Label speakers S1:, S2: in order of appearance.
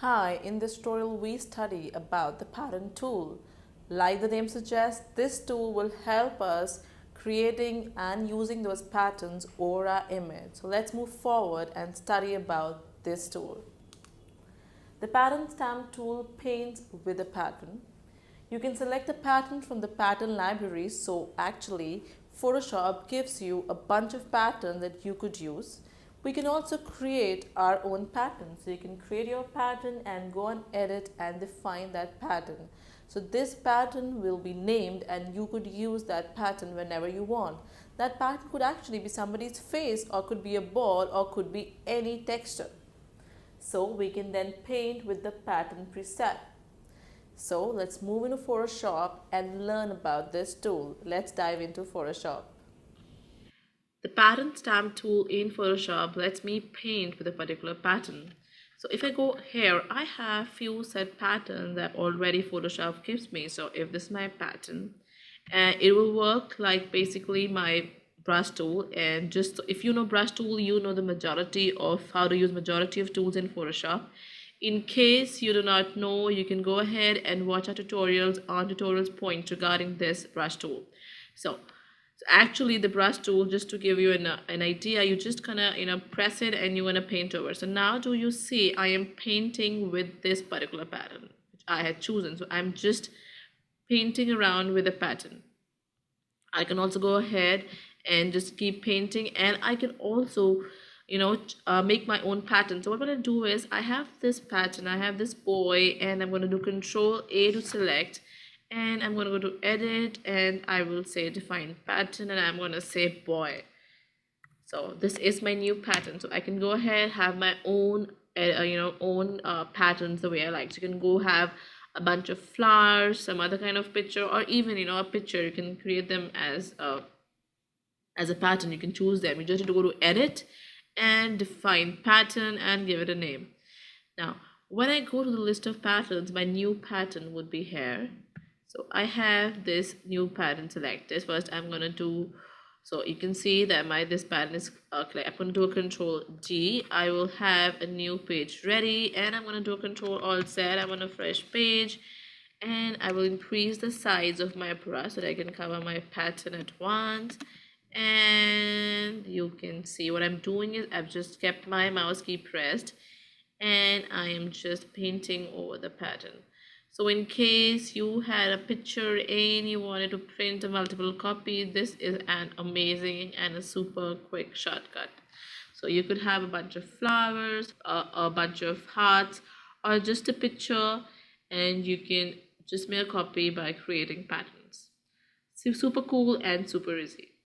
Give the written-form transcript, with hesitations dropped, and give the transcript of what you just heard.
S1: Hi, in this tutorial we study about the pattern tool. Like the name suggests, this tool will help us creating and using those patterns over our image. So let's move forward and study about this tool. The pattern stamp tool paints with a pattern. You can select a pattern from the pattern library, so actually Photoshop gives you a bunch of patterns that you could use. We can also create our own pattern. So you can create your pattern and go and edit and define that pattern. So this pattern will be named and you could use that pattern whenever you want. That pattern could actually be somebody's face or could be a ball or could be any texture. So we can then paint with the pattern preset. So let's move into Photoshop and learn about this tool. Let's dive into Photoshop. The pattern stamp tool in Photoshop lets me paint with a particular pattern. So if I go here, I have few set patterns that already Photoshop gives me. So if this is my pattern, it will work like basically my brush tool. And just if you know brush tool, you know the majority of how to use majority of tools in Photoshop. In case you do not know, you can go ahead and watch our tutorials on tutorials point regarding this brush tool. So actually the brush tool, just to give you an idea, you just kind of press it and you're going to paint over. So now do you see I am painting with this particular pattern which I had chosen. So I'm just painting around with a pattern. I can also go ahead and just keep painting, and I can also make my own pattern. So what I'm going to do is I have this pattern, I have this boy, and I'm going to do Control A to select, and I'm going to go to edit and I will say define pattern and I'm going to say boy. So this is my new pattern. So I can go ahead, have my own patterns the way I like. So you can go have a bunch of flowers, some other kind of picture, or even a picture. You can create them as a pattern. You can choose them. You just need to go to edit and define pattern and give it a name. Now when I go to the list of patterns, my new pattern would be here. So I have this new pattern selected. First I'm going to do, so you can see that this pattern is clear. I'm going to do a Control G. I will have a new page ready, and I'm going to do a Control Alt Z. I want a fresh page, and I will increase the size of my brush so that I can cover my pattern at once. And you can see what I'm doing is I've just kept my mouse key pressed and I am just painting over the pattern. So in case you had a picture and you wanted to print a multiple copy, this is an amazing and a super quick shortcut. So you could have a bunch of flowers, a bunch of hearts, or just a picture, and you can just make a copy by creating patterns. So super cool and super easy.